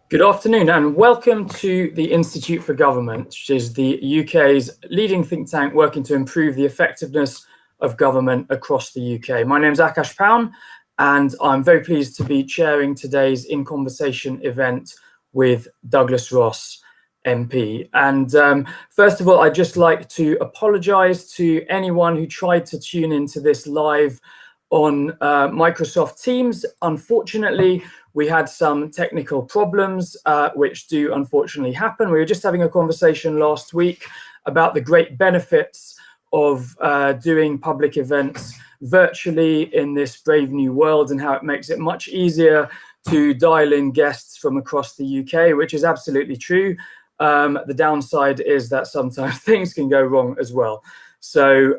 Good afternoon and welcome to the Institute for Government, which is the UK's leading think tank working to improve the effectiveness of government across the UK. My name is Akash Paun and I'm very pleased to be chairing today's In Conversation event with Douglas Ross, MP. And first of all, I'd just like to apologise to anyone who tried to tune into this live on Microsoft Teams. Unfortunately, we had some technical problems, which do unfortunately happen. We were just having a conversation last week about the great benefits of doing public events virtually in this brave new world and how it makes it much easier to dial in guests from across the UK, which is absolutely true. The downside is that sometimes things can go wrong as well. So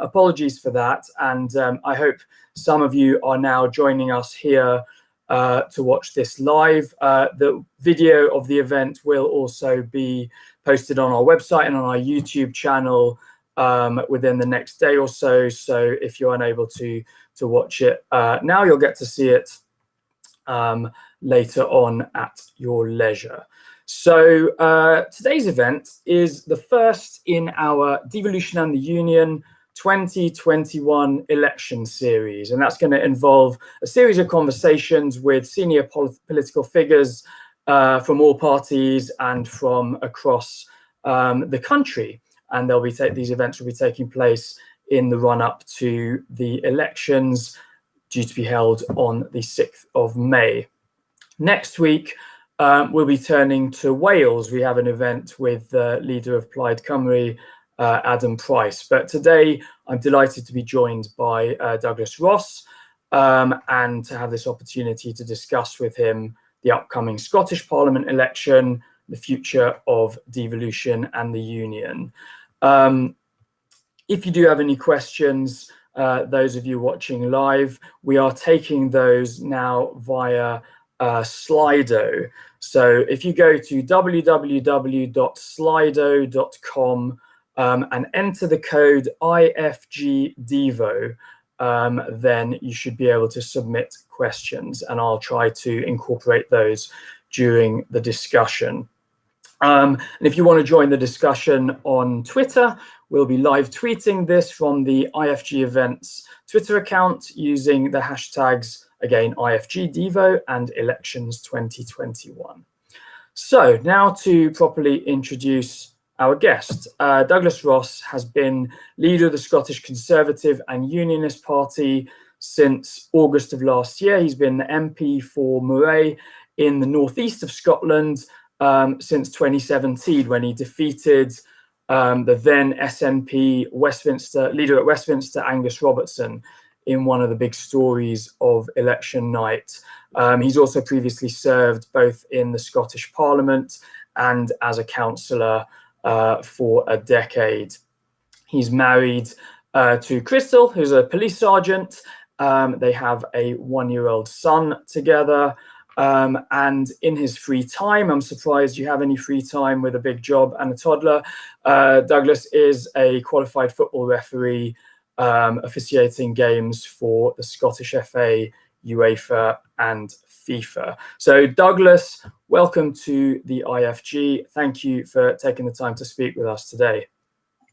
apologies for that. And I hope some of you are now joining us here to watch this live. The video of the event will also be posted on our website and on our YouTube channel within the next day or so. So if you're unable to watch it now, you'll get to see it later on at your leisure. So today's event is the first in our Devolution and the Union 2021 election series, and that's going to involve a series of conversations with senior political figures from all parties and from across the country. And these events will be taking place in the run-up to the elections due to be held on the 6th of May. Next week, we'll be turning to Wales. We have an event with the leader of Plaid Cymru, Adam Price. But today, I'm delighted to be joined by Douglas Ross and to have this opportunity to discuss with him the upcoming Scottish Parliament election, the future of devolution and the Union. If you do have any questions, those of you watching live, we are taking those now via Slido. So if you go to www.slido.com and enter the code IFGDEVO, then you should be able to submit questions and I'll try to incorporate those during the discussion. And if you want to join the discussion on Twitter, we'll be live tweeting this from the IFG Events Twitter account using the hashtags, again, IFGDevo and elections 2021. So now to properly introduce our guest. Douglas Ross has been leader of the Scottish Conservative and Unionist Party since August of last year. He's been the MP for Moray in the northeast of Scotland since 2017, when he defeated the then SNP leader at Westminster, Angus Robertson, in one of the big stories of election night. He's also previously served both in the Scottish Parliament and as a councillor for a decade. He's married to Crystal, who's a police sergeant. They have a 1-year-old son together. And in his free time, I'm surprised you have any free time with a big job and a toddler. Douglas is a qualified football referee, officiating games for the Scottish FA, UEFA and FIFA. So Douglas, welcome to the IFG. Thank you for taking the time to speak with us today.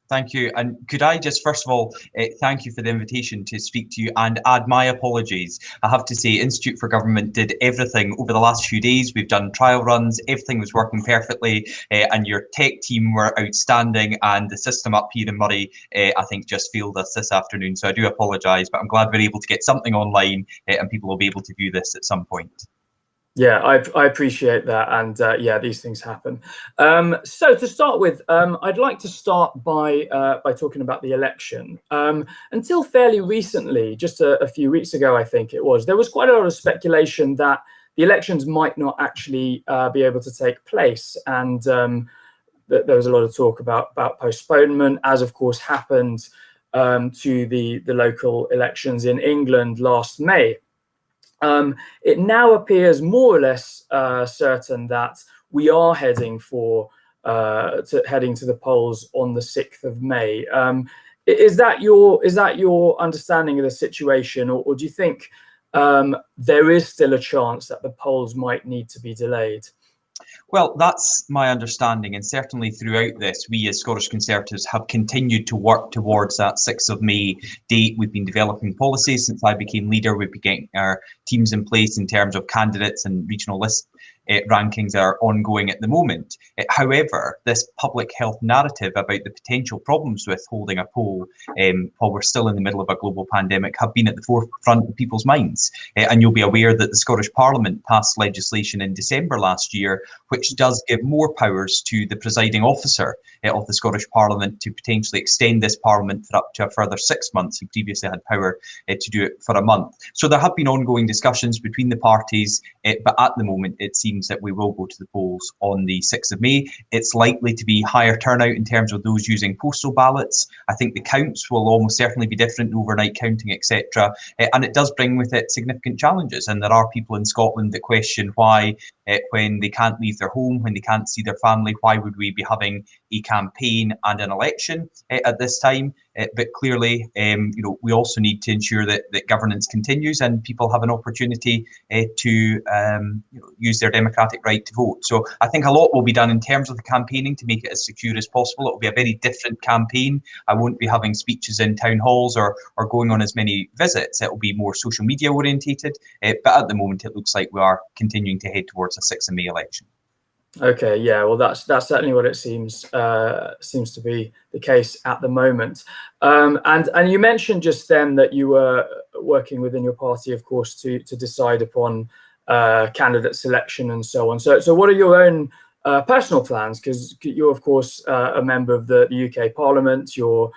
Thank you. And could I just, first of all, thank you for the invitation to speak to you and add my apologies. I have to say, Institute for Government did everything over the last few days. We've done trial runs, everything was working perfectly, and your tech team were outstanding. And the system up here in Moray, I think, just failed us this afternoon. So I do apologise, but I'm glad we're able to get something online and people will be able to view this at some point. Yeah, I appreciate that. And yeah, these things happen. So to start with, I'd like to start by talking about the election. Until fairly recently, just a few weeks ago, I think it was, there was quite a lot of speculation that the elections might not actually be able to take place. And there was a lot of talk about postponement, as of course happened to the local elections in England last May. It now appears more or less certain that we are heading to the polls on the 6th of May. Is that your understanding of the situation, or do you think there is still a chance that the polls might need to be delayed? Well, that's my understanding, and certainly throughout this, we as Scottish Conservatives have continued to work towards that 6th of May date. We've been developing policies since I became leader. We've been getting our teams in place in terms of candidates, and regional list rankings are ongoing at the moment. However, this public health narrative about the potential problems with holding a poll while we're still in the middle of a global pandemic have been at the forefront of people's minds. And you'll be aware that the Scottish Parliament passed legislation in December last year, which does give more powers to the presiding officer of the Scottish Parliament to potentially extend this Parliament for up to a further 6 months. He previously had power to do it for a month. So there have been ongoing discussions between the parties, but at the moment it seems that we will go to the polls on the 6th of May. It's likely to be higher turnout in terms of those using postal ballots. I think the counts will almost certainly be different, overnight counting, etc. And it does bring with it significant challenges. And there are people in Scotland that question why, when they can't leave their home, when they can't see their family, why would we be having a campaign and an election at this time? But clearly, we also need to ensure that governance continues and people have an opportunity to use their democratic right to vote. So I think a lot will be done in terms of the campaigning to make it as secure as possible. It will be a very different campaign. I won't be having speeches in town halls or going on as many visits. It will be more social media orientated. But at the moment, it looks like we are continuing to head towards a 6th of May election. Okay, yeah, well, that's certainly what it seems to be the case at the moment. And you mentioned just then that you were working within your party, of course, to decide upon candidate selection and so on. So what are your own personal plans? Because you're, of course, a member of the UK Parliament. You're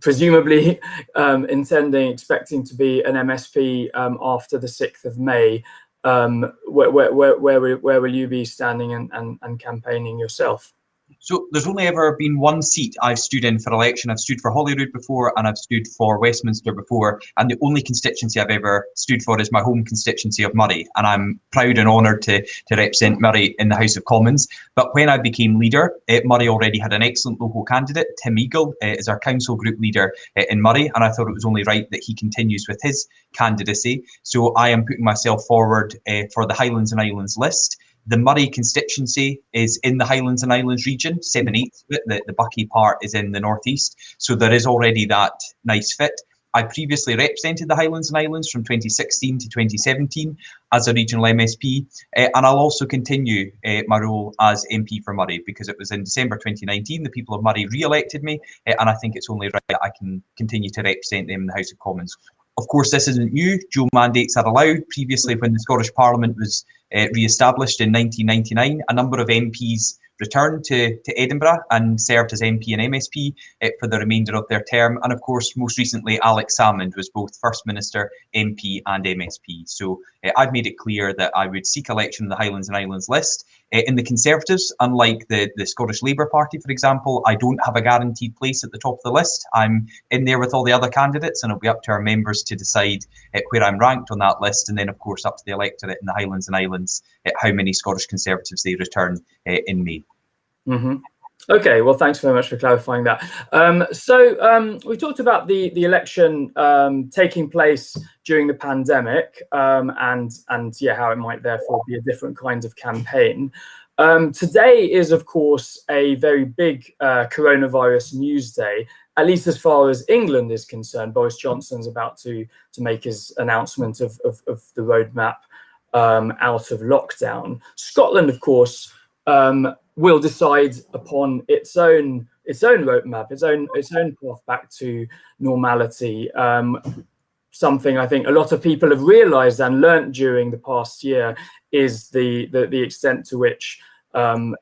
presumably expecting to be an MSP after the 6th of May. Where will you be standing and campaigning yourself? So there's only ever been one seat I've stood in for election. I've stood for Holyrood before and I've stood for Westminster before. And the only constituency I've ever stood for is my home constituency of Moray. And I'm proud and honoured to represent Moray in the House of Commons. But when I became leader, Moray already had an excellent local candidate. Tim Eagle is our council group leader in Moray. And I thought it was only right that he continues with his candidacy. So I am putting myself forward for the Highlands and Islands list. The Moray constituency is in the Highlands and Islands region, 7/8 of it. The Buckie part is in the northeast. So there is already that nice fit. I previously represented the Highlands and Islands from 2016 to 2017 as a regional MSP. And I'll also continue my role as MP for Moray because it was in December 2019, the people of Moray re-elected me. And I think it's only right that I can continue to represent them in the House of Commons. Of course, this isn't new. Dual mandates are allowed. Previously, when the Scottish Parliament was re-established in 1999, a number of MPs returned to Edinburgh and served as MP and MSP for the remainder of their term. And of course, most recently, Alex Salmond was both First Minister, MP and MSP. So I've made it clear that I would seek election in the Highlands and Islands list. In the Conservatives, unlike the Scottish Labour Party, for example, I don't have a guaranteed place at the top of the list. I'm in there with all the other candidates, and it'll be up to our members to decide where I'm ranked on that list. And then, of course, up to the electorate in the Highlands and Islands, how many Scottish Conservatives they return in May. Mm-hmm. Okay, well, thanks very much for clarifying that. So we talked about the election taking place during the pandemic and yeah, how it might therefore be a different kind of campaign. Today is, of course, a very big coronavirus news day, at least as far as England is concerned. Boris Johnson's about to make his announcement of the roadmap out of lockdown. Scotland, of course, will decide upon its own roadmap, its own path back to normality. Something I think a lot of people have realised and learnt during the past year is the extent to which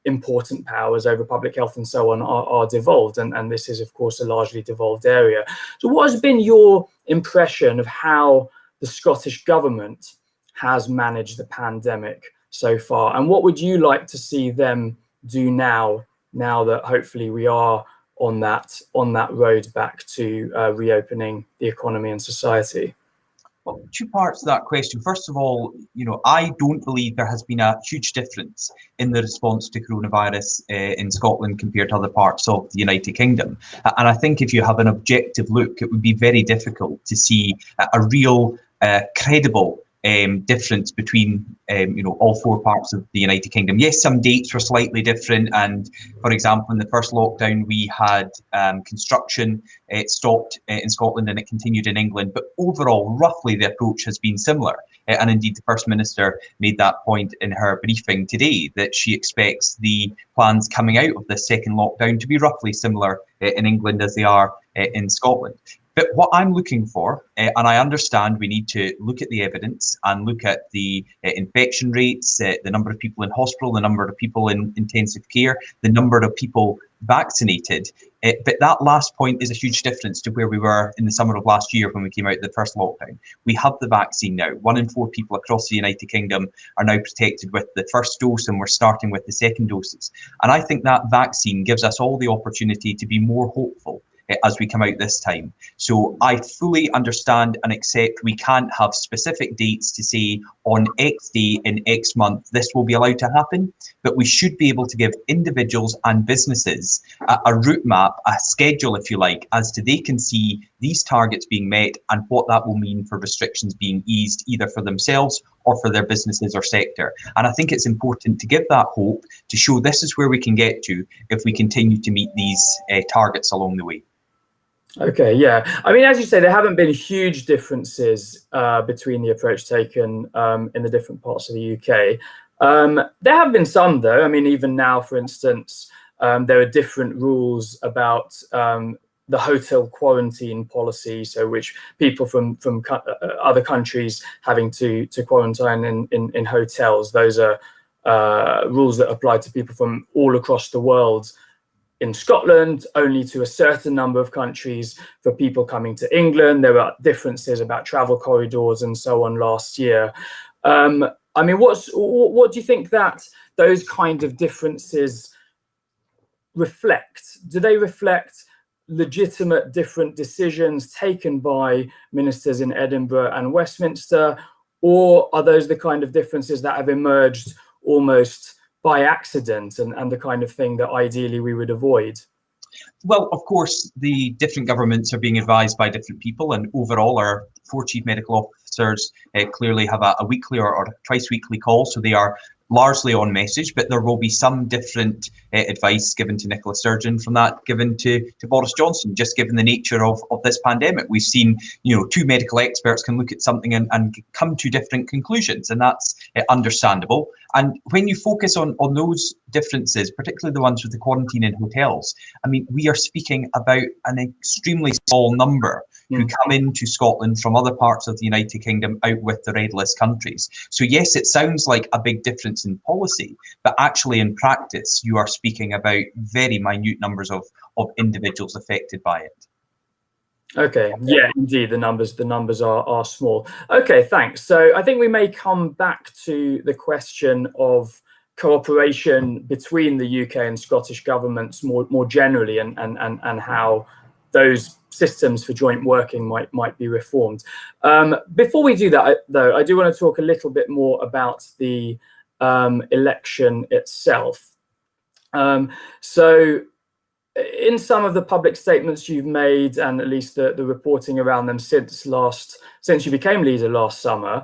important powers over public health and so on are devolved, and this is of course a largely devolved area. So what has been your impression of how the Scottish government has managed the pandemic so far, and what would you like to see them do now that hopefully we are on that road back to reopening the economy and society? Well, two parts to that question. First of all, I don't believe there has been a huge difference in the response to coronavirus in Scotland compared to other parts of the United Kingdom. And I think if you have an objective look, it would be very difficult to see a real credible difference between all four parts of the United Kingdom. Yes, some dates were slightly different, and for example, in the first lockdown we had construction stopped in Scotland and it continued in England, but overall roughly the approach has been similar. And indeed the First Minister made that point in her briefing today, that she expects the plans coming out of the second lockdown to be roughly similar in England as they are in Scotland. But what I'm looking for, and I understand we need to look at the evidence and look at the infection rates, the number of people in hospital, the number of people in intensive care, the number of people vaccinated. But that last point is a huge difference to where we were in the summer of last year when we came out of the first lockdown. We have the vaccine now. 1 in 4 people across the United Kingdom are now protected with the first dose, and we're starting with the second doses. And I think that vaccine gives us all the opportunity to be more hopeful as we come out this time. So I fully understand and accept we can't have specific dates to say on X day in X month this will be allowed to happen, but we should be able to give individuals and businesses a route map, a schedule if you like, as to they can see these targets being met and what that will mean for restrictions being eased either for themselves or for their businesses or sector. And I think it's important to give that hope, to show this is where we can get to if we continue to meet these targets along the way. Okay, yeah. I mean, as you say, there haven't been huge differences between the approach taken in the different parts of the UK. There have been some, though. I mean, even now, for instance, there are different rules about the hotel quarantine policy, so which people from other countries having to quarantine in hotels. Those are rules that apply to people from all across the world. In Scotland, only to a certain number of countries. For people coming to England, there were differences about travel corridors and so on last year. I mean, what do you think that those kind of differences reflect? Do they reflect legitimate different decisions taken by ministers in Edinburgh and Westminster, or are those the kind of differences that have emerged almost by accident and the kind of thing that ideally we would avoid? Well, of course, the different governments are being advised by different people, and overall our 4 chief medical officers clearly have a weekly or twice weekly call, so they are largely on message, but there will be some different advice given to Nicola Sturgeon from that given to Boris Johnson, just given the nature of this pandemic. We've seen, 2 medical experts can look at something and come to different conclusions, and that's understandable. And when you focus on those differences, particularly the ones with the quarantine in hotels, I mean, we are speaking about an extremely small number who come into Scotland from other parts of the United Kingdom out with the red list countries. So yes, it sounds like a big difference in policy, but actually in practice, you are speaking about very minute numbers of individuals affected by it. Okay, yeah, indeed, the numbers are small. Okay, thanks. So I think we may come back to the question of cooperation between the UK and Scottish governments more generally, and how those systems for joint working might be reformed. Before we do that, though, I do want to talk a little bit more about the election itself. So in some of the public statements you've made, and at least the reporting around them since you became leader last summer,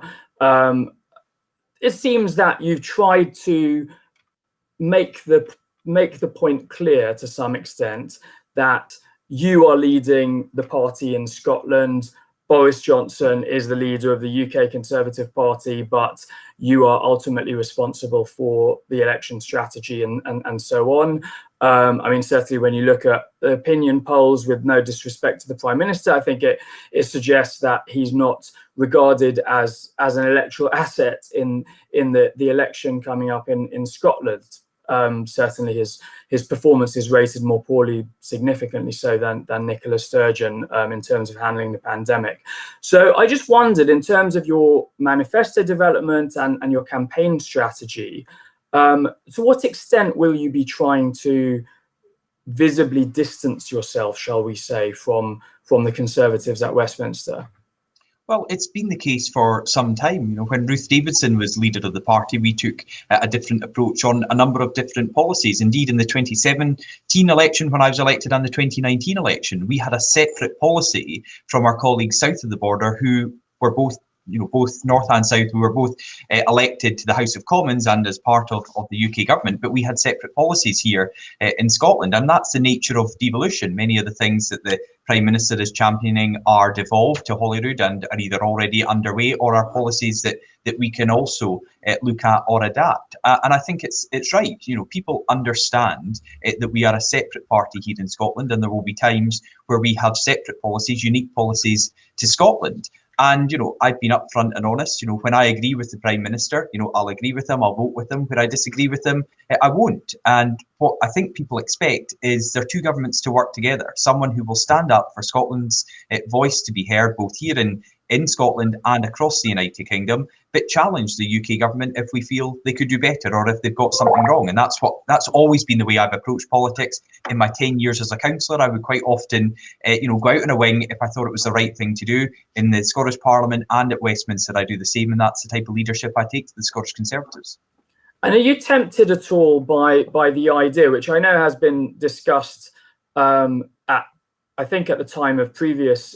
it seems that you've tried to make the point clear to some extent that you are leading the party in Scotland. Boris Johnson is the leader of the UK Conservative Party, but you are ultimately responsible for the election strategy and so on. I mean, certainly when you look at the opinion polls, with no disrespect to the Prime Minister, I think it suggests that he's not regarded as an electoral asset in the election coming up in Scotland. Certainly his performance is rated more poorly, significantly so than Nicola Sturgeon in terms of handling the pandemic. So I just wondered, in terms of your manifesto development and your campaign strategy, to what extent will you be trying to visibly distance yourself, shall we say, from the Conservatives at Westminster? Well, it's been the case for some time. When Ruth Davidson was leader of the party, we took a different approach on a number of different policies. Indeed, in the 2017 election, when I was elected, and the 2019 election, we had a separate policy from our colleagues south of the border who were both both North and South, we were both elected to the House of Commons and as part of the UK government, but we had separate policies here in Scotland, and that's the nature of devolution. Many of the things that the Prime Minister is championing are devolved to Holyrood and are either already underway or are policies that we can also look at or adapt. And I think it's right. People understand that we are a separate party here in Scotland, and there will be times where we have separate policies, unique policies to Scotland. And, I've been upfront and honest. When I agree with the Prime Minister, I'll agree with him, I'll vote with him. Where I disagree with him, I won't. And what I think people expect is there are two governments to work together. Someone who will stand up for Scotland's voice to be heard, both here in Scotland and across the United Kingdom, but challenge the UK government if we feel they could do better or if they've got something wrong. And that's always been the way I've approached politics. In my 10 years as a councillor, I would quite often go out on a wing if I thought it was the right thing to do. In the Scottish Parliament and at Westminster, I do the same, and that's the type of leadership I take to the Scottish Conservatives. And are you tempted at all by the idea, which I know has been discussed I think at the time of previous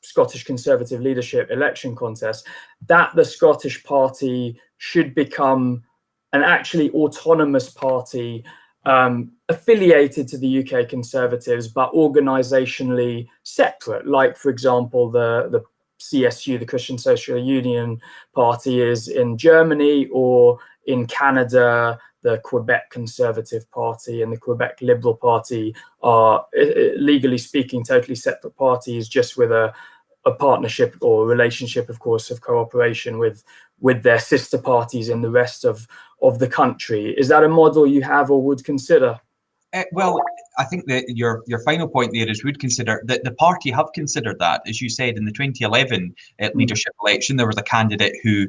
Scottish Conservative leadership election contests, that the Scottish Party should become an actually autonomous party affiliated to the UK Conservatives, but organisationally separate? Like, for example, the CSU, the Christian Social Union Party, is in Germany, or in Canada, the Quebec Conservative Party and the Quebec Liberal Party are, legally speaking, totally separate parties, just with a partnership or a relationship, of course, of cooperation with their sister parties in the rest of the country. Is that a model you have or would consider? Well, I think that your final point there is would consider that the party have considered that. As you said, in the 2011 leadership election, there was a candidate who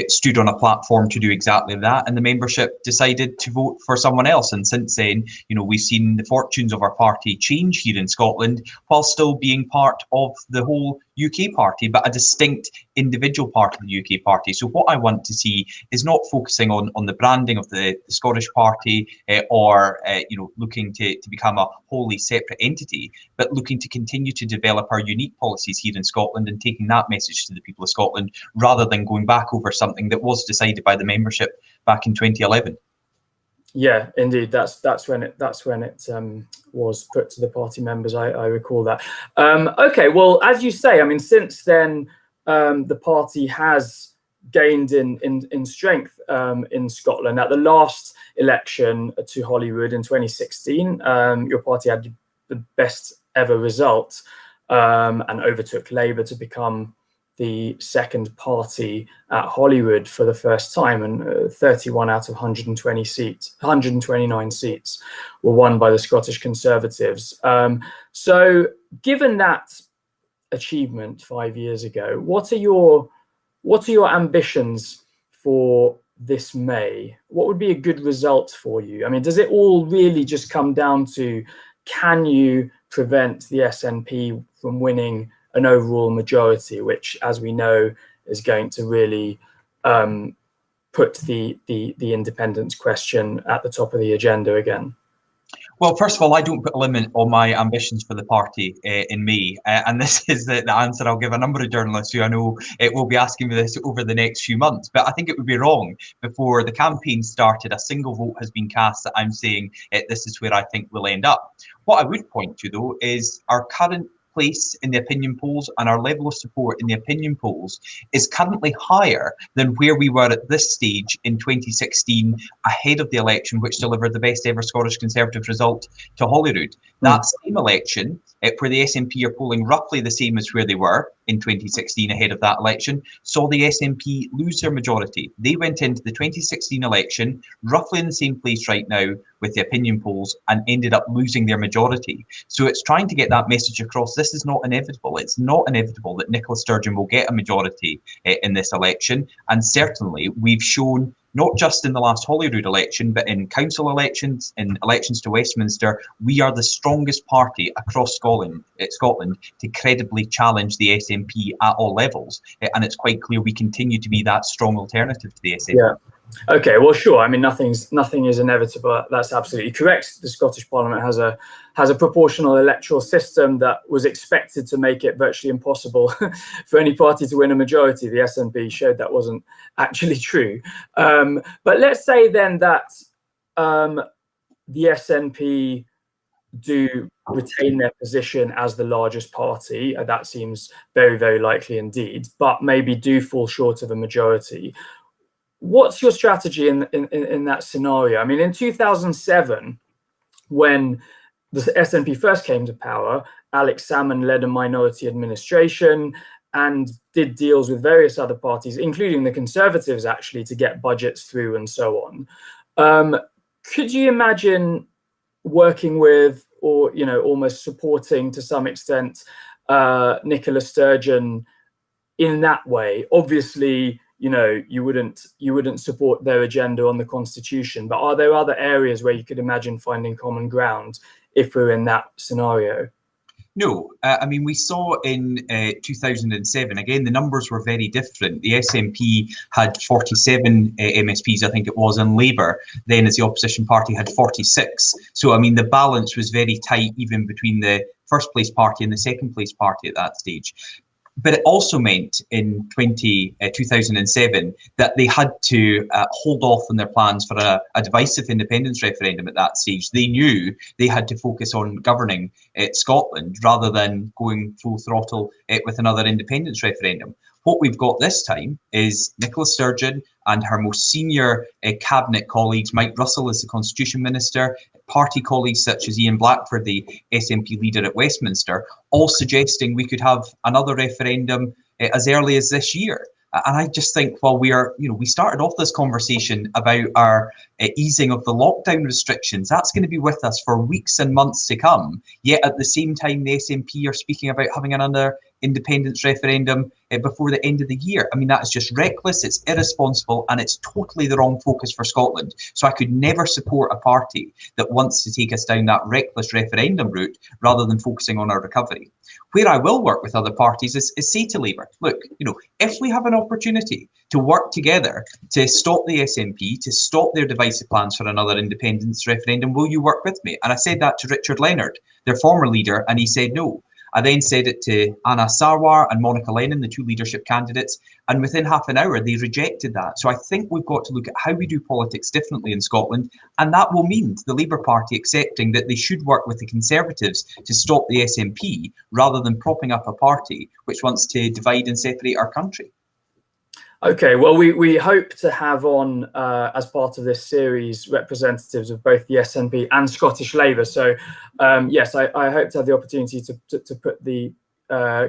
stood on a platform to do exactly that, and the membership decided to vote for someone else. And since then, we've seen the fortunes of our party change here in Scotland, while still being part of the whole UK party, but a distinct individual part of the UK party. So what I want to see is not focusing on the branding of the Scottish party or looking to become a wholly separate entity, but looking to continue to develop our unique policies here in Scotland and taking that message to the people of Scotland, rather than going back over something that was decided by the membership back in 2011. Yeah, indeed. That's when it was put to the party members. I recall that. Okay, well, as you say, I mean, since then, the party has gained in strength in Scotland. At the last election to Holyrood in 2016, your party had the best ever result and overtook Labour to become the second party at Holyrood for the first time, and 31 out of 129 seats were won by the Scottish Conservatives. So given that achievement 5 years ago, what are your ambitions for this May? What would be a good result for you? I mean, does it all really just come down to, can you prevent the SNP from winning an overall majority, which, as we know, is going to really put the independence question at the top of the agenda again? Well, first of all, I don't put a limit on my ambitions for the party in May. And this is the answer I'll give a number of journalists who I know will be asking me this over the next few months. But I think it would be wrong, before the campaign started, a single vote has been cast, that I'm saying this is where I think we'll end up. What I would point to, though, is our current place in the opinion polls, and our level of support in the opinion polls is currently higher than where we were at this stage in 2016, ahead of the election which delivered the best ever Scottish Conservative result to Holyrood. That same election, where the SNP are polling roughly the same as where they were in 2016 ahead of that election, saw the SNP lose their majority. They went into the 2016 election roughly in the same place right now with the opinion polls and ended up losing their majority. So it's trying to get that message across. This is not inevitable. It's not inevitable that Nicola Sturgeon will get a majority in this election. And certainly we've shown, not just in the last Holyrood election, but in council elections, in elections to Westminster, we are the strongest party across Scotland to credibly challenge the SNP at all levels. And it's quite clear we continue to be that strong alternative to the SNP. Yeah. Okay, well, sure. I mean, nothing is inevitable. That's absolutely correct. The Scottish Parliament has a proportional electoral system that was expected to make it virtually impossible for any party to win a majority. The SNP showed that wasn't actually true. But let's say then that the SNP do retain their position as the largest party. That seems very, very likely indeed, but maybe do fall short of a majority. What's your strategy in that scenario? I mean, in 2007, when the SNP first came to power, Alex Salmond led a minority administration and did deals with various other parties, including the Conservatives, actually, to get budgets through and so on. Could you imagine working with, or almost supporting to some extent, Nicola Sturgeon in that way? Obviously, you wouldn't support their agenda on the constitution, but are there other areas where you could imagine finding common ground if we're in that scenario? No, I mean, we saw in 2007, again, the numbers were very different. The SNP had 47 MSPs, I think it was, and Labour, then as the opposition party, had 46. So, I mean, the balance was very tight even between the first place party and the second place party at that stage. But it also meant in 2007 that they had to hold off on their plans for a divisive independence referendum at that stage. They knew they had to focus on governing Scotland rather than going full throttle with another independence referendum. What we've got this time is Nicola Sturgeon and her most senior cabinet colleagues, Mike Russell as the Constitution Minister, party colleagues such as Ian Blackford, the SNP leader at Westminster, all suggesting we could have another referendum as early as this year. And I just think, while we started off this conversation about our easing of the lockdown restrictions, that's going to be with us for weeks and months to come. Yet at the same time, the SNP are speaking about having another independence referendum before the end of the year. I mean, that is just reckless, it's irresponsible, and it's totally the wrong focus for Scotland. So I could never support a party that wants to take us down that reckless referendum route rather than focusing on our recovery. Where I will work with other parties is say to Labour, look, if we have an opportunity to work together to stop the SNP, to stop their divisive plans for another independence referendum, will you work with me? And I said that to Richard Leonard, their former leader, and he said no. I then said it to Anna Sarwar and Monica Lennon, the two leadership candidates, and within half an hour they rejected that. So I think we've got to look at how we do politics differently in Scotland, and that will mean the Labour Party accepting that they should work with the Conservatives to stop the SNP rather than propping up a party which wants to divide and separate our country. Okay, well, we hope to have on, as part of this series, representatives of both the SNP and Scottish Labour. So, yes, I hope to have the opportunity to put the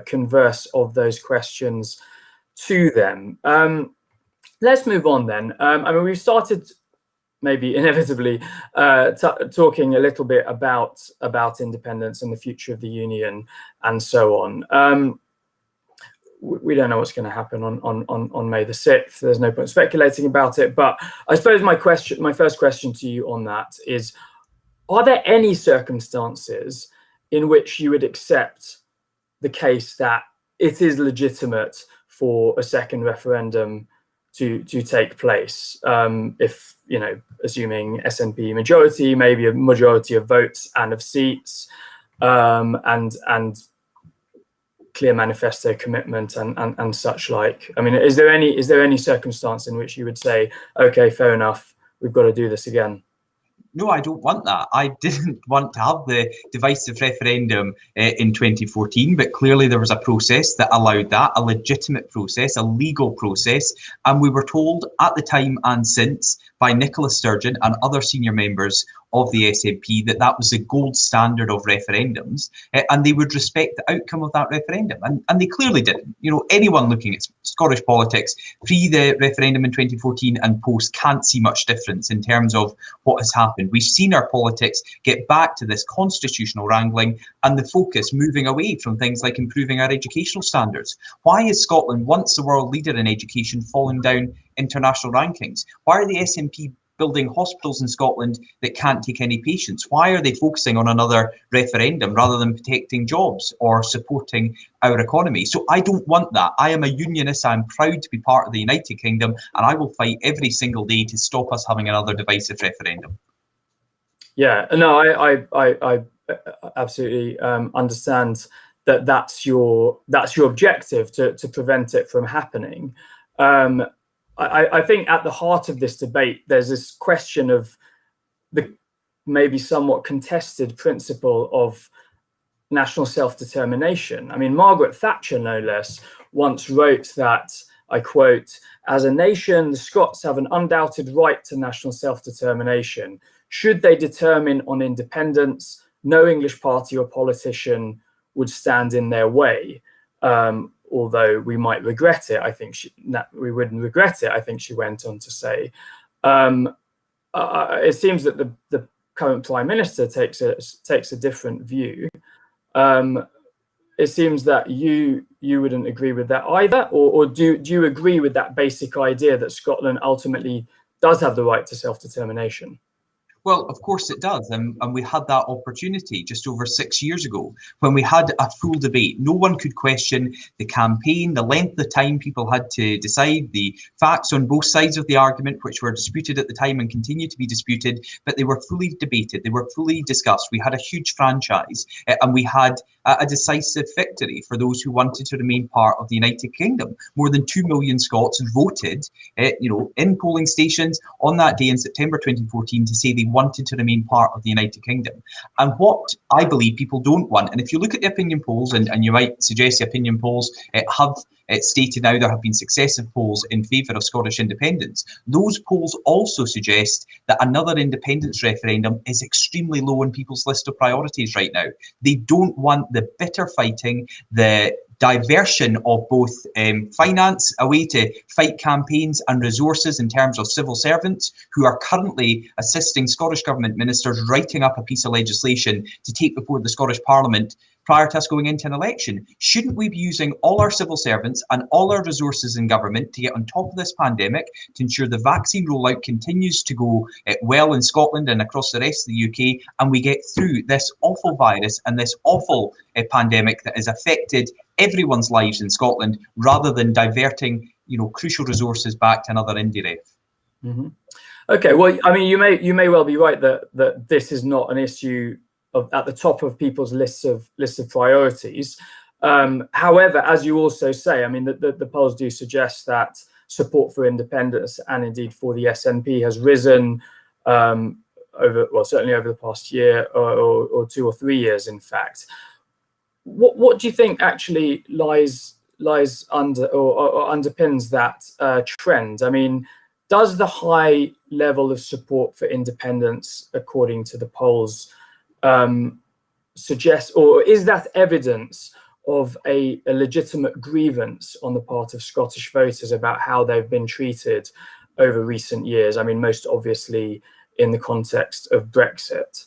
converse of those questions to them. Let's move on then. I mean, we've started, maybe inevitably, talking a little bit about independence and the future of the union and so on. We don't know what's going to happen on May the 6th. There's no point speculating about it. But I suppose my first question to you on that is, are there any circumstances in which you would accept the case that it is legitimate for a second referendum to take place? If, assuming SNP majority, maybe a majority of votes and of seats, and clear manifesto commitment and such like. I mean, is there any circumstance in which you would say, okay, fair enough, we've got to do this again? No, I don't want that. I didn't want to have the divisive referendum in 2014, but clearly there was a process that allowed that, a legitimate process, a legal process, and we were told at the time and since by Nicola Sturgeon and other senior members of the SNP that was the gold standard of referendums, and they would respect the outcome of that referendum, and they clearly didn't. Anyone looking at Scottish politics pre the referendum in 2014 and post can't see much difference in terms of what has happened. We've seen our politics get back to this constitutional wrangling and the focus moving away from things like improving our educational standards. Why is Scotland, once the world leader in education, falling down international rankings? Why are the SNP building hospitals in Scotland that can't take any patients? Why are they focusing on another referendum rather than protecting jobs or supporting our economy? So I don't want that. I am a unionist. I'm proud to be part of the United Kingdom, and I will fight every single day to stop us having another divisive referendum. Yeah, no, I absolutely understand that that's your objective, to prevent it from happening. I think at the heart of this debate, there's this question of the maybe somewhat contested principle of national self-determination. I mean, Margaret Thatcher, no less, once wrote that, I quote, "As a nation, the Scots have an undoubted right to national self-determination. Should they determine on independence, no English party or politician would stand in their way. Although we might regret it, I think we wouldn't regret it," I think she went on to say. It seems that the current Prime Minister takes a different view. It seems that you wouldn't agree with that either, or do you agree with that basic idea that Scotland ultimately does have the right to self-determination? Well, of course it does, and we had that opportunity just over 6 years ago when we had a full debate. No one could question the campaign, the length of time people had to decide, the facts on both sides of the argument, which were disputed at the time and continue to be disputed, but they were fully debated, they were fully discussed. We had a huge franchise, and we had a decisive victory for those who wanted to remain part of the United Kingdom. More than 2 million Scots voted, in polling stations on that day in September 2014 to say they wanted to remain part of the United Kingdom. And what I believe people don't want, and if you look at the opinion polls, and you might suggest the opinion polls have stated now there have been successive polls in favour of Scottish independence, those polls also suggest that another independence referendum is extremely low on people's list of priorities right now. They don't want the bitter fighting, the diversion of both finance away to fight campaigns and resources in terms of civil servants who are currently assisting Scottish Government ministers writing up a piece of legislation to take before the Scottish Parliament prior to us going into an election. Shouldn't we be using all our civil servants and all our resources in government to get on top of this pandemic, to ensure the vaccine rollout continues to go well in Scotland and across the rest of the UK, and we get through this awful virus and this awful pandemic that has affected everyone's lives in Scotland, rather than diverting crucial resources back to another indie ref? Mm-hmm. Okay, well, I mean, you may well be right that this is not an issue at the top of people's lists of priorities. However, as you also say, I mean, the polls do suggest that support for independence and indeed for the SNP has risen certainly over the past year or 2 or 3 years, in fact. What do you think actually lies under or underpins that trend? I mean, does the high level of support for independence, according to the polls, suggest, or is that evidence of a legitimate grievance on the part of Scottish voters about how they've been treated over recent years? I mean, most obviously in the context of Brexit.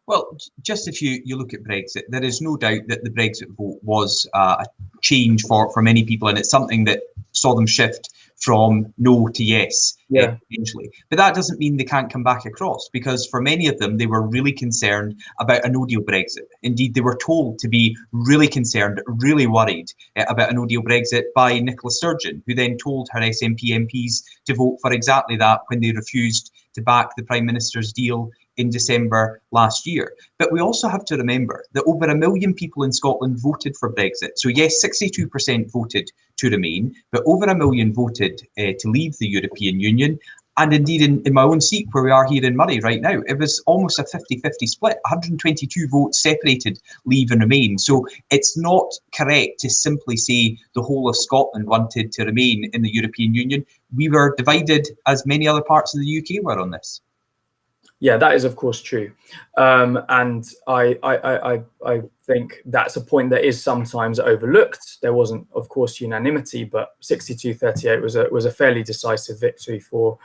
Well, just if you look at Brexit, there is no doubt that the Brexit vote was a change for many people, and it's something that saw them shift from no to yes, eventually. But that doesn't mean they can't come back across, because for many of them, they were really concerned about a no-deal Brexit. Indeed, they were told to be really concerned, really worried about a no-deal Brexit by Nicola Sturgeon, who then told her SNP MPs to vote for exactly that when they refused to back the Prime Minister's deal in December last year. But we also have to remember that over 1 million people in Scotland voted for Brexit. So yes, 62% voted to remain, but over 1 million voted to leave the European Union. And indeed, in my own seat, where we are here in Moray right now, it was almost a 50-50 split. 122 votes separated leave and remain. So it's not correct to simply say the whole of Scotland wanted to remain in the European Union. We were divided, as many other parts of the UK were, on this. Yeah, that is of course true, and I think that's a point that is sometimes overlooked. There wasn't, of course, unanimity, but 62-38 was a fairly decisive victory for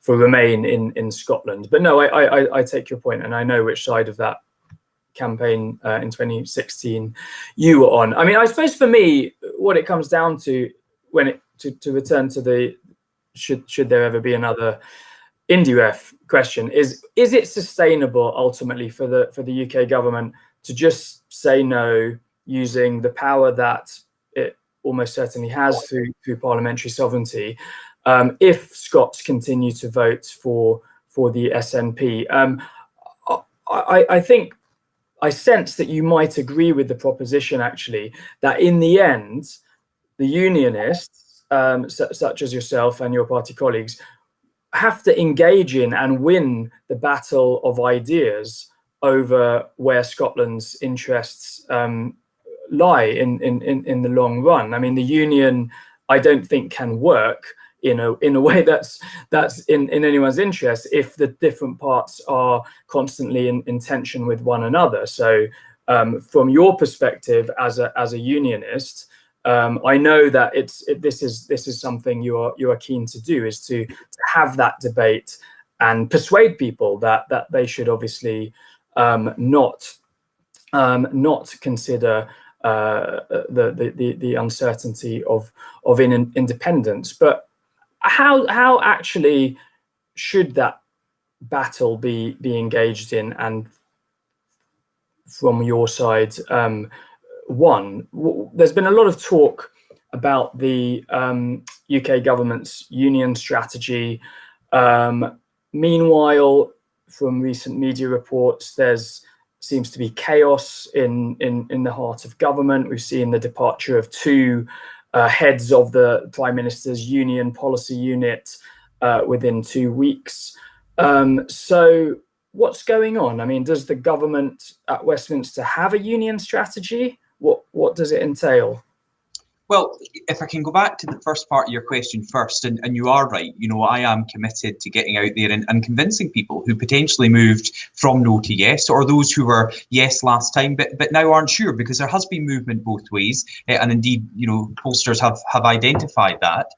Remain in Scotland. But no, I take your point, and I know which side of that campaign in 2016 you were on. I mean, I suppose for me, what it comes down to, to return to the should there ever be another indirect question is it sustainable ultimately for the UK government to just say no using the power that it almost certainly has through parliamentary sovereignty if Scots continue to vote for the SNP? I think I sense that you might agree with the proposition actually that in the end the unionists such as yourself and your party colleagues have to engage in and win the battle of ideas over where Scotland's interests lie in the long run. I mean, the union, I don't think, can work in a way that's in anyone's interest if the different parts are constantly in tension with one another. So, from your perspective as a unionist, I know that this is something you are keen to do, is to have that debate and persuade people that they should obviously not consider the uncertainty of independence. But how actually should that battle be engaged in, and from your side? One, there's been a lot of talk about the UK government's union strategy. Meanwhile, from recent media reports, there's seems to be chaos in the heart of government. We've seen the departure of two heads of the Prime Minister's union policy unit within 2 weeks. So what's going on? I mean, does the government at Westminster have a union strategy? What does it entail? Well, if I can go back to the first part of your question first, and you are right, you know, I am committed to getting out there and convincing people who potentially moved from no to yes, or those who were yes last time, but now aren't sure, because there has been movement both ways, and indeed, you know, pollsters have identified that.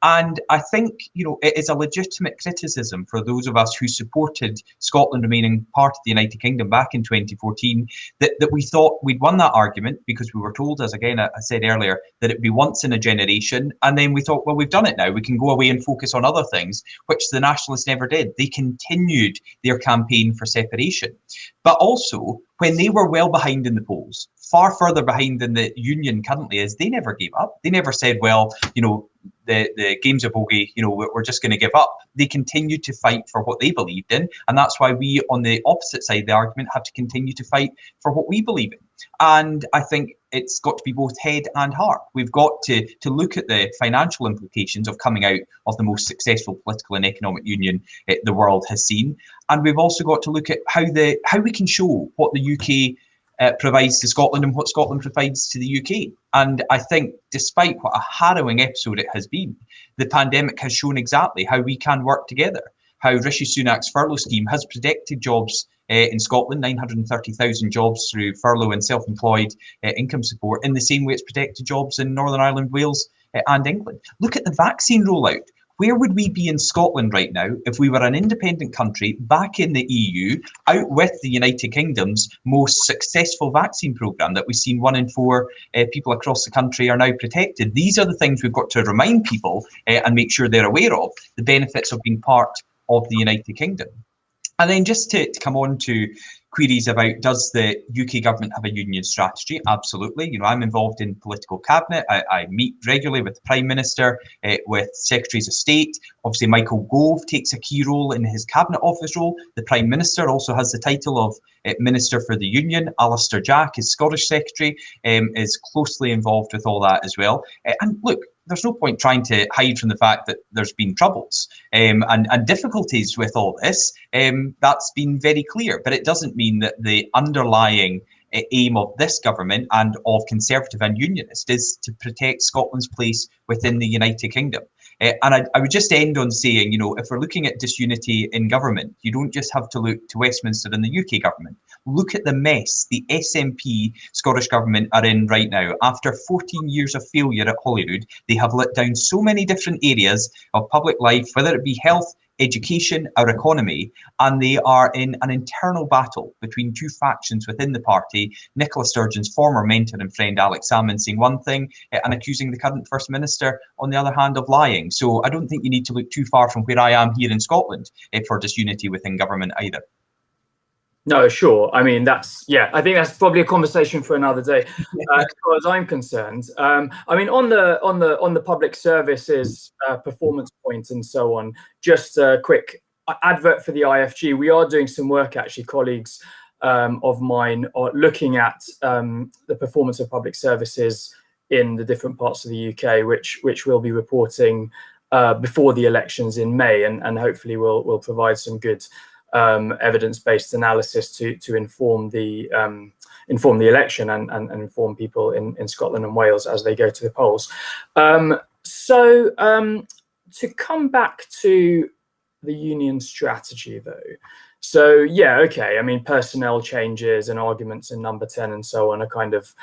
And I think, you know, it is a legitimate criticism for those of us who supported Scotland remaining part of the United Kingdom back in 2014, that we thought we'd won that argument, because we were told, as again I said earlier, that it be once in a generation, and then we thought, well, we've done it now, we can go away and focus on other things, which the Nationalists never did. They continued their campaign for separation, but also when they were well behind in the polls, far further behind than the union currently is, they never gave up. They never said, well, you know, the game's a bogey, you know, we're just going to give up. They continued to fight for what they believed in, and that's why we, on the opposite side of the argument, have to continue to fight for what we believe in. And I think it's got to be both head and heart. We've got to look at the financial implications of coming out of the most successful political and economic union the world has seen, and we've also got to look at how we can show what the UK provides to Scotland and what Scotland provides to the UK. And I think, despite what a harrowing episode it has been, the pandemic has shown exactly how we can work together, how Rishi Sunak's furlough scheme has protected jobs in Scotland, 930,000 jobs through furlough and self-employed income support, in the same way it's protected jobs in Northern Ireland, Wales and England. Look at the vaccine rollout. Where would we be in Scotland right now if we were an independent country back in the EU, out with the United Kingdom's most successful vaccine programme that we've seen 1 in 4 people across the country are now protected? These are the things we've got to remind people and make sure they're aware of, the benefits of being part of the United Kingdom. And then just to come on to queries about, does the UK government have a union strategy? Absolutely. You know, I'm involved in political cabinet. I meet regularly with the Prime Minister, with Secretaries of State. Obviously, Michael Gove takes a key role in his cabinet office role. The Prime Minister also has the title of Minister for the Union. Alistair Jack, his Scottish Secretary, is closely involved with all that as well. And look, there's no point trying to hide from the fact that there's been troubles and difficulties with all this. That's been very clear, but it doesn't mean that the underlying aim of this government and of Conservative and Unionist is to protect Scotland's place within the United Kingdom. And I would just end on saying, you know, if we're looking at disunity in government, you don't just have to look to Westminster and the UK government. Look at the mess the SNP Scottish government are in right now. After 14 years of failure at Holyrood, they have let down so many different areas of public life, whether it be health, education, our economy, and they are in an internal battle between two factions within the party. Nicola Sturgeon's former mentor and friend Alex Salmond saying one thing and accusing the current First Minister, on the other hand, of lying. So I don't think you need to look too far from where I am here in Scotland for disunity within government either. No, sure. I mean, I think that's probably a conversation for another day, as far as I'm concerned. I mean, on the public services performance point and so on, just a quick advert for the IFG. We are doing some work, actually, colleagues of mine are looking at the performance of public services in the different parts of the UK, which we'll be reporting before the elections in May, and hopefully will provide some good evidence-based analysis to inform the election and inform people in Scotland and Wales as they go to the polls. So to come back to the union strategy, though. So yeah, okay. I mean, personnel changes and arguments in Number 10 and so on are kind of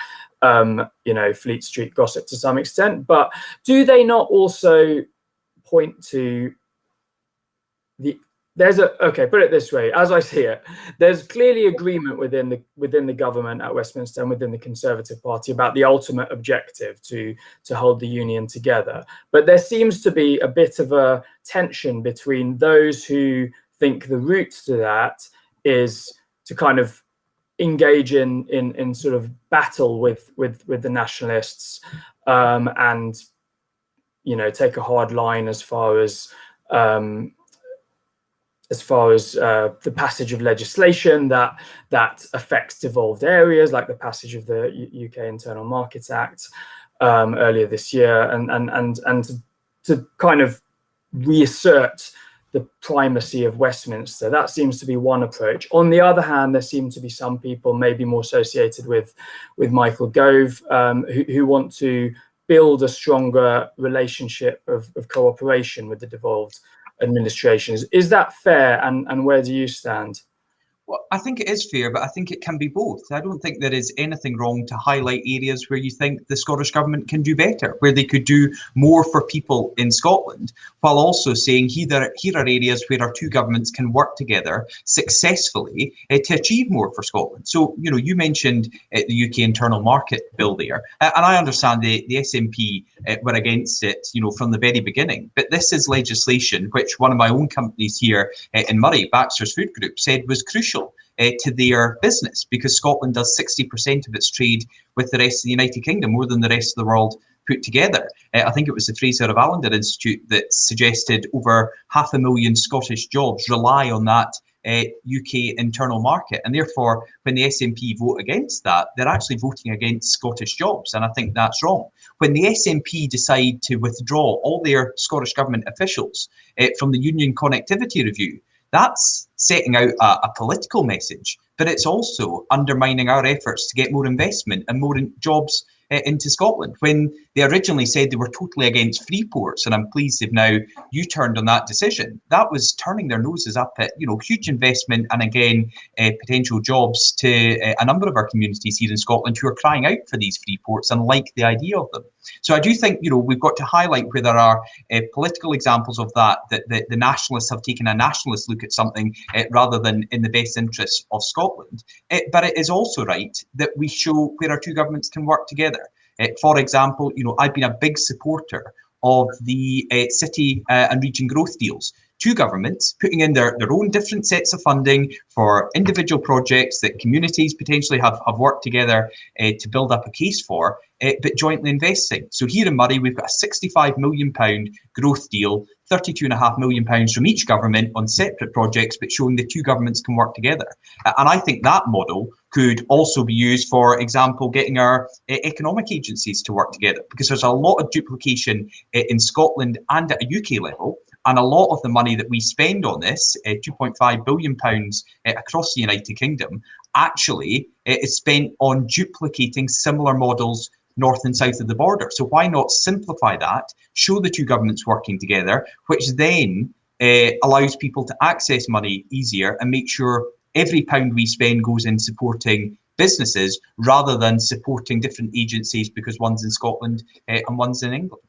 Fleet Street gossip to some extent. But do they not also point to put it this way, as I see it, there's clearly agreement within the government at Westminster and within the Conservative Party about the ultimate objective to hold the union together. But there seems to be a bit of a tension between those who think the route to that is to kind of engage in sort of battle with the nationalists and take a hard line as far as the passage of legislation that affects devolved areas, like the passage of the UK Internal Market Act earlier this year, and to kind of reassert the primacy of Westminster. That seems to be one approach. On the other hand, there seem to be some people, maybe more associated with Michael Gove, who want to build a stronger relationship of cooperation with the devolved administrations. Is that fair, and where do you stand? Well, I think it is fair, but I think it can be both. I don't think there is anything wrong to highlight areas where you think the Scottish Government can do better, where they could do more for people in Scotland, while also saying here are areas where our two governments can work together successfully to achieve more for Scotland. So, you mentioned the UK Internal Market Bill there, and I understand the SNP were against it, from the very beginning. But this is legislation which one of my own companies here in Moray, Baxter's Food Group, said was crucial to their business, because Scotland does 60% of its trade with the rest of the United Kingdom, more than the rest of the world put together. I think it was the Fraser of Allender Institute that suggested over 500,000 Scottish jobs rely on that UK internal market, and therefore when the SNP vote against that, they're actually voting against Scottish jobs, and I think that's wrong. When the SNP decide to withdraw all their Scottish Government officials from the Union Connectivity Review, that's setting out a political message, but it's also undermining our efforts to get more investment and more jobs into Scotland. When they originally said they were totally against free ports, and I'm pleased they've now U-turned on that decision, that was turning their noses up at huge investment and again potential jobs to a number of our communities here in Scotland who are crying out for these free ports and like the idea of them. So I do think we've got to highlight where there are political examples of that the nationalists have taken a nationalist look at something rather than in the best interests of Scotland. But it is also right that we show where our two governments can work together. For example, I've been a big supporter of the city and region growth deals. Two governments putting in their own different sets of funding for individual projects that communities potentially have worked together to build up a case for, but jointly investing. So here in Moray, we've got a £65 million growth deal, £32.5 million from each government on separate projects, but showing the two governments can work together. And I think that model could also be used, for example, getting our economic agencies to work together, because there's a lot of duplication in Scotland and at a UK level. And a lot of the money that we spend on this, £2.5 billion across the United Kingdom, actually is spent on duplicating similar models north and south of the border. So why not simplify that, show the two governments working together, which then allows people to access money easier and make sure every pound we spend goes in supporting businesses rather than supporting different agencies because one's in Scotland and one's in England.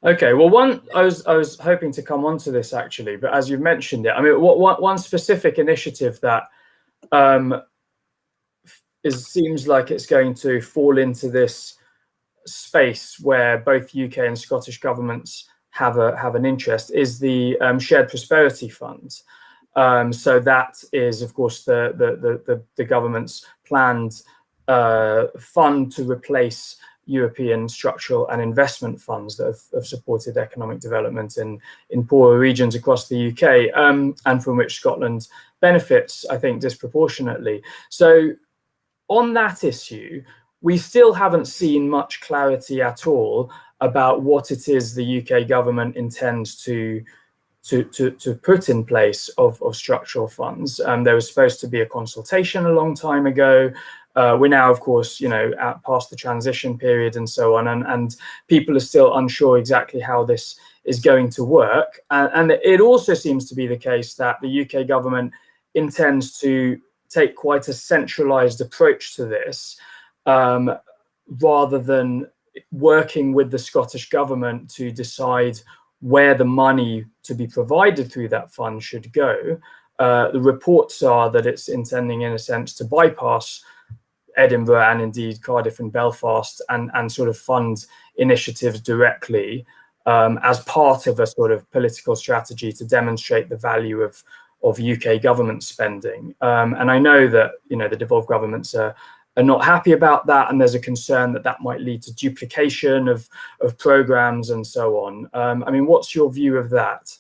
Okay, well, I was hoping to come on to this actually, but as you've mentioned it, I mean, one specific initiative that seems like it's going to fall into this space where both UK and Scottish governments have an interest is the Shared Prosperity Fund. So that is, of course, the government's planned fund to replace European structural and investment funds that have supported economic development in poorer regions across the UK, and from which Scotland benefits, I think, disproportionately. So on that issue, we still haven't seen much clarity at all about what it is the UK government intends to put in place of structural funds. There was supposed to be a consultation a long time ago. We're now, of course, past the transition period and so on, and people are still unsure exactly how this is going to work. And it also seems to be the case that the UK government intends to take quite a centralized approach to this, rather than working with the Scottish government to decide where the money to be provided through that fund should go. The reports are that it's intending, in a sense, to bypass Edinburgh and indeed Cardiff and Belfast and sort of fund initiatives directly, as part of a sort of political strategy to demonstrate the value of UK government spending. And I know that, the devolved governments are not happy about that, and there's a concern that might lead to duplication of programs and so on. I mean, what's your view of that?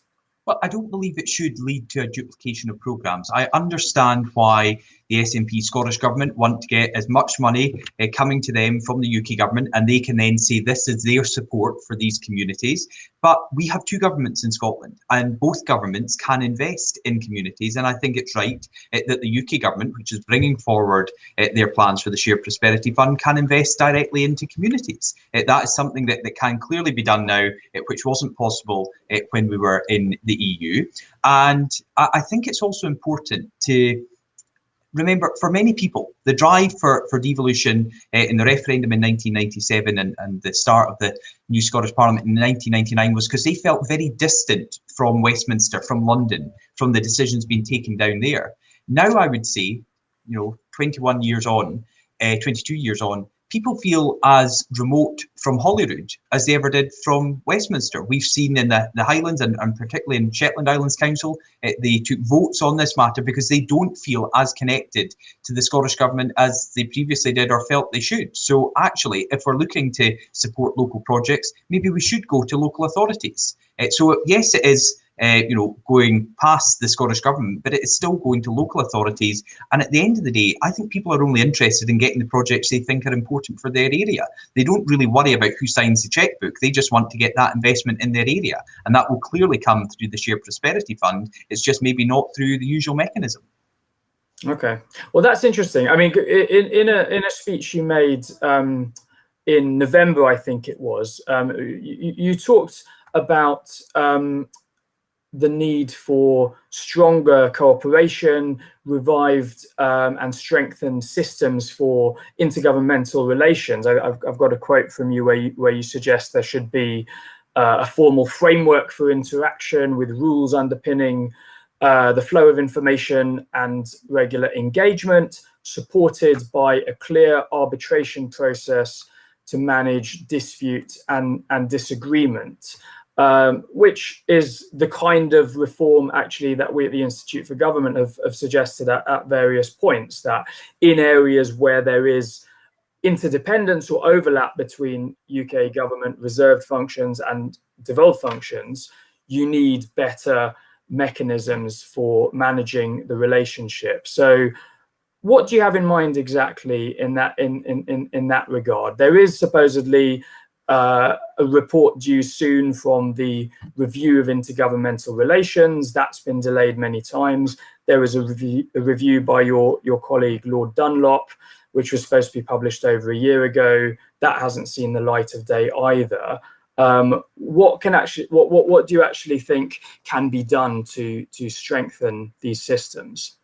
Well, I don't believe it should lead to a duplication of programmes. I understand why the SNP Scottish Government want to get as much money coming to them from the UK government, and they can then say this is their support for these communities. But we have two governments in Scotland, and both governments can invest in communities. And I think it's right that the UK government, which is bringing forward their plans for the Shared Prosperity Fund, can invest directly into communities. That is something that can clearly be done now, which wasn't possible when we were in the EU. And I think it's also important to remember, for many people, the drive for devolution in the referendum in 1997 and the start of the new Scottish Parliament in 1999 was because they felt very distant from Westminster, from London, from the decisions being taken down there. Now, I would say, 22 years on, people feel as remote from Holyrood as they ever did from Westminster. We've seen in the Highlands and particularly in Shetland Islands Council, they took votes on this matter because they don't feel as connected to the Scottish Government as they previously did or felt they should. So actually, if we're looking to support local projects, maybe we should go to local authorities. So yes, it is going past the Scottish Government, but it is still going to local authorities. And at the end of the day, I think people are only interested in getting the projects they think are important for their area. They don't really worry about who signs the checkbook. They just want to get that investment in their area. And that will clearly come through the Shared Prosperity Fund. It's just maybe not through the usual mechanism. Okay, well, that's interesting. I mean, in a speech you made in November, I think it was, you talked about the need for stronger cooperation, revived and strengthened systems for intergovernmental relations. I've got a quote from you where you suggest there should be a formal framework for interaction with rules underpinning the flow of information and regular engagement, supported by a clear arbitration process to manage dispute and disagreement. Which is the kind of reform actually that we at the Institute for Government have suggested at various points, that in areas where there is interdependence or overlap between UK government reserved functions and devolved functions, you need better mechanisms for managing the relationship. So what do you have in mind exactly in that regard? There is supposedly a report due soon from the review of intergovernmental relations. That's been delayed many times. There was a review by your colleague Lord Dunlop, which was supposed to be published over a year ago. That hasn't seen the light of day either. What do you actually think can be done to strengthen these systems?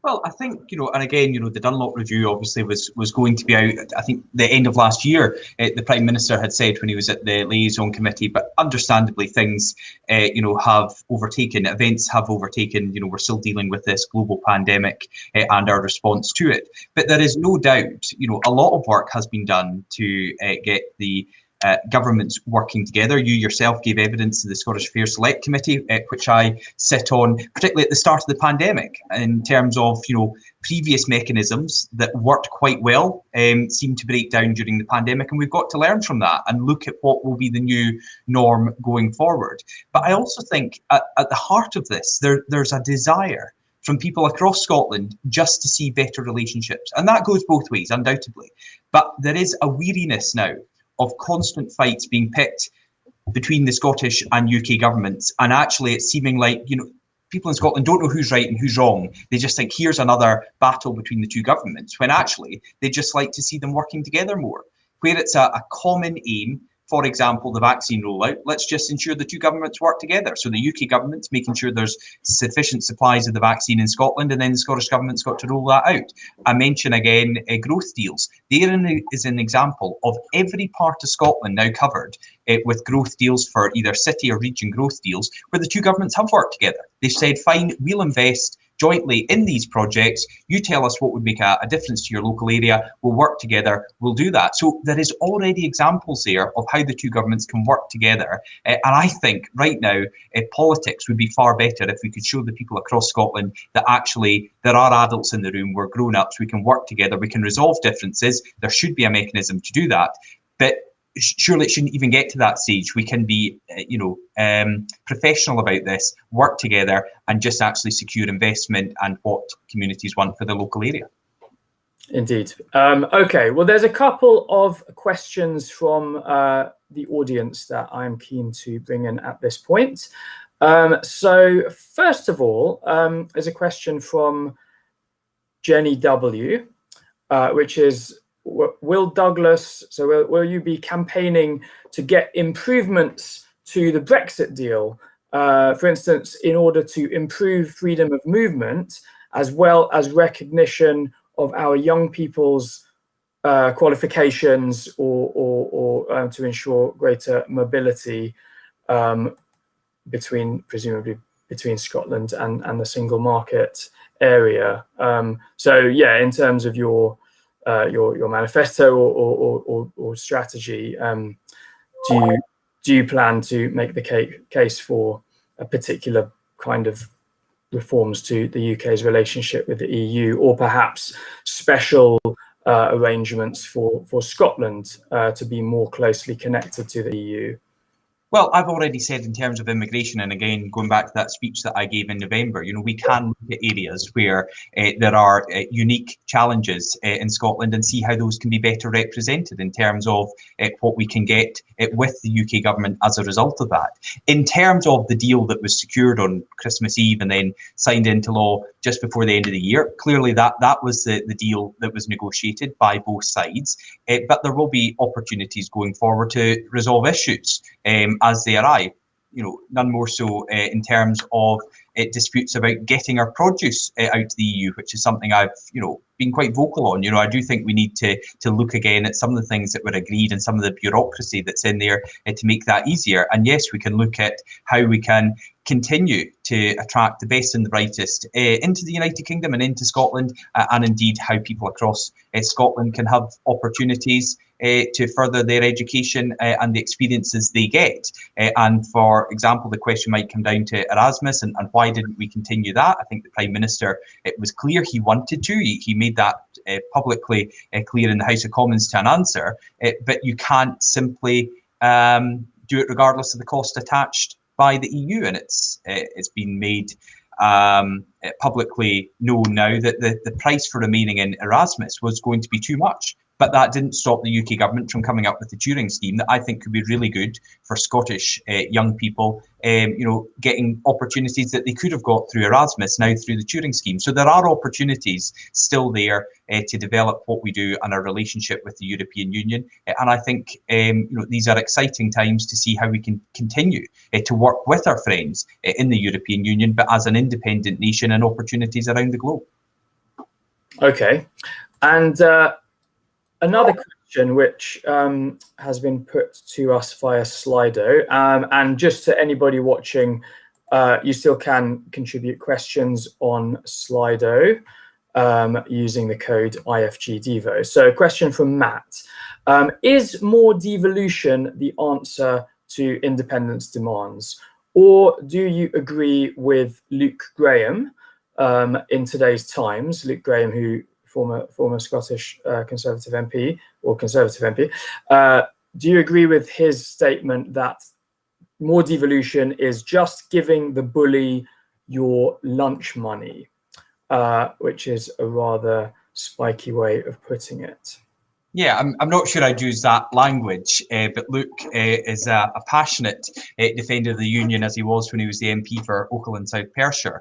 Well, I think, and again, the Dunlop review obviously was going to be out, I think, the end of last year. The Prime Minister had said when he was at the liaison committee, but understandably things, have overtaken, events have overtaken, we're still dealing with this global pandemic and our response to it. But there is no doubt, a lot of work has been done to get the governments working together. You yourself gave evidence to the Scottish Affairs Select Committee, which I sit on, particularly at the start of the pandemic, in terms of previous mechanisms that worked quite well seemed to break down during the pandemic, and we've got to learn from that and look at what will be the new norm going forward. But I also think at the heart of this, there's a desire from people across Scotland just to see better relationships, and that goes both ways, undoubtedly. But there is a weariness now of constant fights being picked between the Scottish and UK governments, and actually it's seeming like people in Scotland don't know who's right and who's wrong. They just think here's another battle between the two governments, when actually they just like to see them working together more. Where it's a common aim, for example, the vaccine rollout, let's just ensure the two governments work together. So the UK government's making sure there's sufficient supplies of the vaccine in Scotland, and then the Scottish government's got to roll that out. I mention again growth deals. There is an example of every part of Scotland now covered with growth deals for either city or region growth deals, where the two governments have worked together. They've said, fine, we'll invest jointly in these projects. You tell us what would make a difference to your local area. We'll work together. We'll do that. So there is already examples there of how the two governments can work together. And I think right now, politics would be far better if we could show the people across Scotland that actually there are adults in the room, we're grown-ups, we can work together, we can resolve differences. There should be a mechanism to do that. But surely it shouldn't even get to that stage. We can be, professional about this, work together, and just actually secure investment and what communities want for the local area. Indeed. Okay, well, there's a couple of questions from the audience that I'm keen to bring in at this point. So first of all, there's a question from Jenny W, which is, will Douglas, so will you be campaigning to get improvements to the Brexit deal, for instance, in order to improve freedom of movement, as well as recognition of our young people's qualifications, or to ensure greater mobility presumably between Scotland and the single market area? So yeah, in terms of your manifesto or strategy, do you plan to make the case for a particular kind of reforms to the UK's relationship with the EU, or perhaps special arrangements for Scotland to be more closely connected to the EU? Well, I've already said in terms of immigration, and again, going back to that speech that I gave in November, we can look at areas where there are unique challenges in Scotland and see how those can be better represented in terms of what we can get with the UK government as a result of that. In terms of the deal that was secured on Christmas Eve and then signed into law just before the end of the year, clearly that was the deal that was negotiated by both sides. But there will be opportunities going forward to resolve issues as they arrive, none more so in terms of disputes about getting our produce out to the EU, which is something I've, been quite vocal on. I do think we need to look again at some of the things that were agreed and some of the bureaucracy that's in there to make that easier. And yes, we can look at how we can continue to attract the best and the brightest into the United Kingdom and into Scotland, and indeed how people across Scotland can have opportunities to further their education and the experiences they get. And for example, the question might come down to Erasmus and why didn't we continue that? I think the Prime Minister, it was clear he wanted to. He made that publicly clear in the House of Commons to an answer, but you can't simply do it regardless of the cost attached by the EU. And it's been made publicly known now that the price for remaining in Erasmus was going to be too much. But that didn't stop the UK government from coming up with the Turing scheme that I think could be really good for Scottish young people, getting opportunities that they could have got through Erasmus, now through the Turing scheme. So there are opportunities still there to develop what we do and our relationship with the European Union. And I think these are exciting times to see how we can continue to work with our friends in the European Union, but as an independent nation, and opportunities around the globe. Okay. And another question which has been put to us via Slido, and just to anybody watching, you still can contribute questions on Slido using the code IFGDevo. So a question from Matt. Is more devolution the answer to independence demands? Or do you agree with Luke Graham in today's Times? Luke Graham, who former Scottish Conservative MP or Conservative MP. Do you agree with his statement that more devolution is just giving the bully your lunch money, which is a rather spiky way of putting it? Yeah, I'm not sure I'd use that language, but Luke is a passionate defender of the union, as he was when he was the MP for Oakhill and South Perthshire.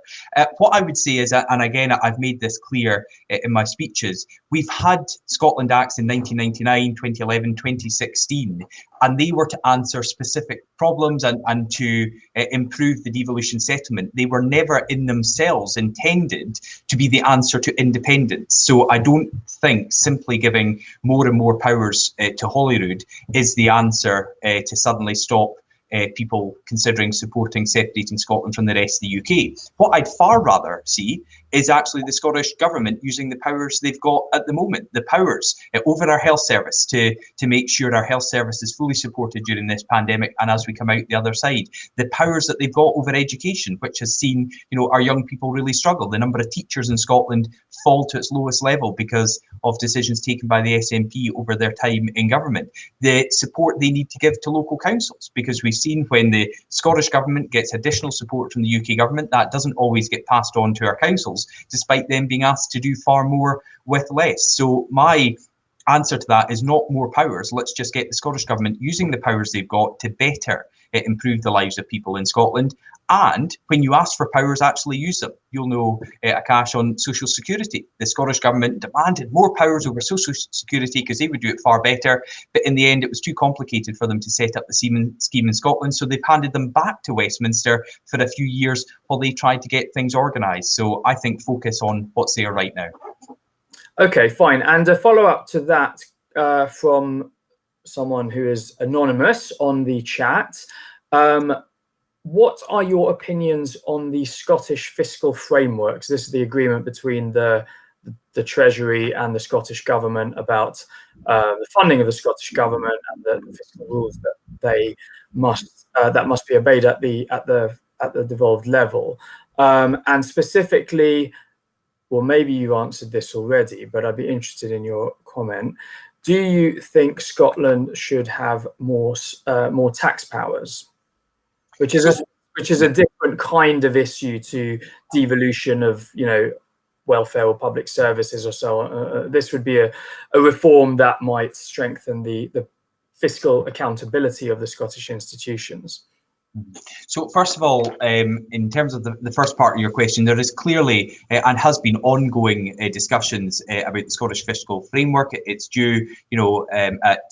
What I would say is, and again, I've made this clear in my speeches, we've had Scotland Acts in 1999, 2011, 2016, and they were to answer specific problems and to improve the devolution settlement. They were never in themselves intended to be the answer to independence. So I don't think simply giving more and more powers to Holyrood is the answer to suddenly stop people considering supporting separating Scotland from the rest of the UK. What I'd far rather see is actually the Scottish Government using the powers they've got at the moment, the powers over our health service to make sure our health service is fully supported during this pandemic and as we come out the other side. The powers that they've got over education, which has seen our young people really struggle. The number of teachers in Scotland fall to its lowest level because of decisions taken by the SNP over their time in government. The support they need to give to local councils, because we've seen when the Scottish Government gets additional support from the UK Government, that doesn't always get passed on to our councils, despite them being asked to do far more with less. So my answer to that is not more powers. Let's just get the Scottish Government using the powers they've got to better improve the lives of people in Scotland. And when you ask for powers, actually use them. You'll know, Akash, on social security. The Scottish Government demanded more powers over social security because they would do it far better. But in the end, it was too complicated for them to set up the scheme in Scotland. So they've handed them back to Westminster for a few years while they tried to get things organised. So I think focus on what's there right now. Okay, fine. And a follow-up to that from someone who is anonymous on the chat. What are your opinions on the Scottish fiscal frameworks? This is the agreement between the Treasury and the Scottish Government about the funding of the Scottish Government and the fiscal rules that they must be obeyed at the devolved level. And specifically, well, maybe you answered this already, but I'd be interested in your comment. Do you think Scotland should have more tax powers? Which is a different kind of issue to devolution of welfare or public services or so on. This would be a reform that might strengthen the fiscal accountability of the Scottish institutions. So first of all, in terms of the first part of your question, there is clearly and has been ongoing discussions about the Scottish fiscal framework. It's due, at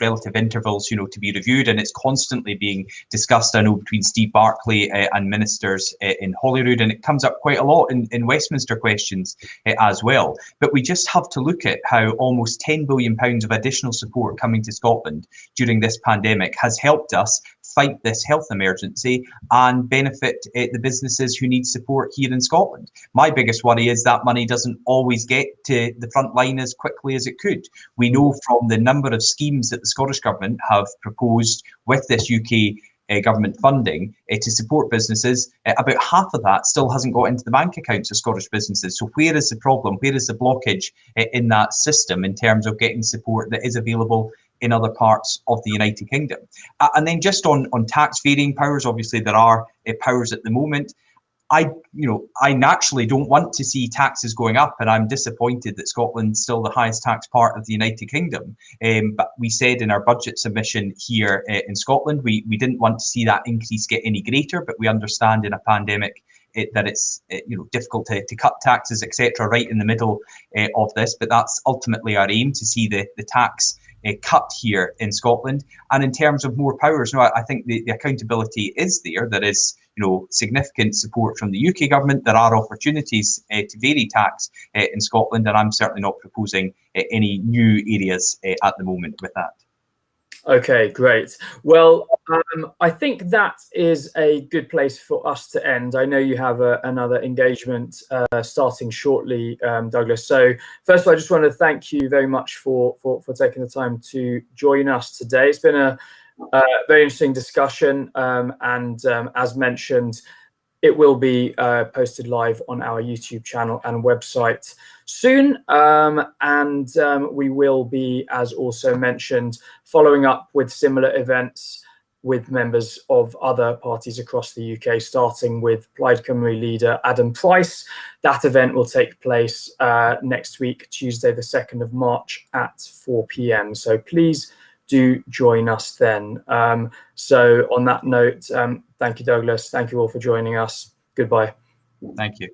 relative intervals, to be reviewed, and it's constantly being discussed, I know, between Steve Barclay and ministers in Holyrood, and it comes up quite a lot in Westminster questions as well. But we just have to look at how almost £10 billion of additional support coming to Scotland during this pandemic has helped us fight this health emergency and benefit the businesses who need support here in Scotland. My biggest worry is that money doesn't always get to the front line as quickly as it could. We know from the number of schemes that the Scottish Government have proposed with this UK government funding to support businesses, about half of that still hasn't got into the bank accounts of Scottish businesses. So where is the problem? Where is the blockage in that system in terms of getting support that is available in other parts of the United Kingdom? And then just on tax varying powers, obviously there are powers at the moment. I naturally don't want to see taxes going up, and I'm disappointed that Scotland's still the highest tax part of the United Kingdom. But we said in our budget submission here in Scotland, we didn't want to see that increase get any greater, but we understand in a pandemic that it's difficult to cut taxes, etc., right in the middle of this. But that's ultimately our aim, to see the tax cut here in Scotland. And in terms of more powers, I think the accountability is there. There is significant support from the UK government. There are opportunities to vary tax in Scotland, and I'm certainly not proposing any new areas at the moment with that. Okay, great. Well, I think that is a good place for us to end. I know you have another engagement starting shortly, Douglas. So first of all, I just want to thank you very much for taking the time to join us today. It's been a very interesting discussion, and as mentioned, it will be posted live on our YouTube channel and website soon. And we will be, as also mentioned, following up with similar events with members of other parties across the UK, starting with Plaid Cymru leader Adam Price. That event will take place next week, Tuesday, the 2nd of March at 4 p.m. So please do join us then. So on that note, thank you, Douglas. Thank you all for joining us. Goodbye. Thank you.